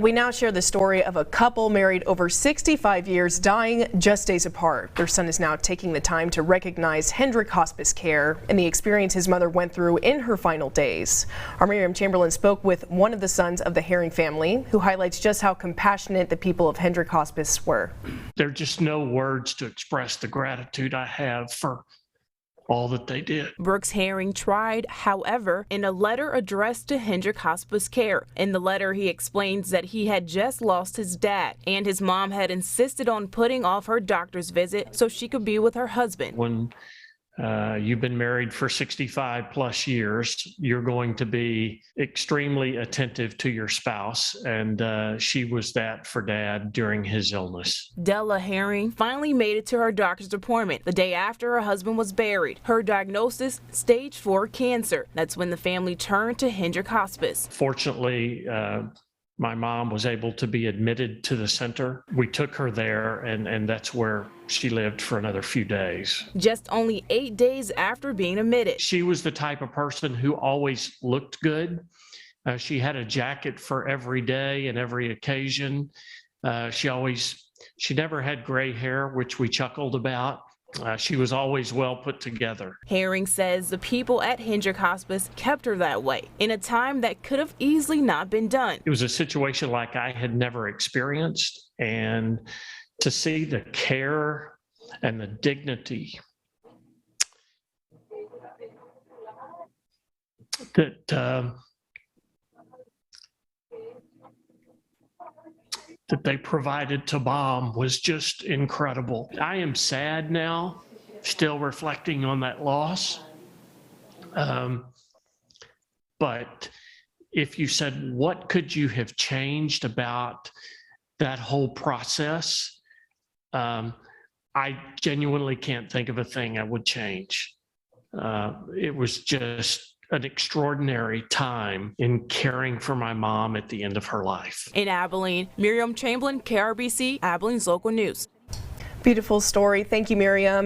We now share the story of a couple married over 65 years dying just days apart. Their son is now taking the time to recognize Hendrick Hospice Care and the experience his mother went through in her final days. Our Miriam Chamberlain spoke with one of the sons of the Herring family, who highlights just how compassionate the people of Hendrick Hospice were. There are just no words to express the gratitude I have for all that they did. Brooks Herring tried, however, in a letter addressed to Hendrick Hospice Care. In the letter, he explains that he had just lost his dad, and his mom had insisted on putting off her doctor's visit so she could be with her husband. When you've been married for 65 plus years, you're going to be extremely attentive to your spouse, and she was that for Dad during his illness. Della Herring finally made it to her doctor's appointment the day after her husband was buried. Her diagnosis, stage 4 cancer. That's when the family turned to Hendrick Hospice. Fortunately, my mom was able to be admitted to the center. We took her there, and that's where she lived for another few days. Just only 8 days after being admitted. She was the type of person who always looked good. She had a jacket for every day and every occasion. She never had gray hair, which we chuckled about. She was always well put together. Herring says the people at Hendrick Hospice kept her that way in a time that could have easily not been done. It was a situation like I had never experienced, and to see the care and the dignity that they provided to Mom was just incredible. I am sad now, still reflecting on that loss. But if you said, what could you have changed about that whole process? I genuinely can't think of a thing I would change. It was just an extraordinary time in caring for my mom at the end of her life. In Abilene, Miriam Chamberlain, KRBC, Abilene's local news. Beautiful story. Thank you, Miriam.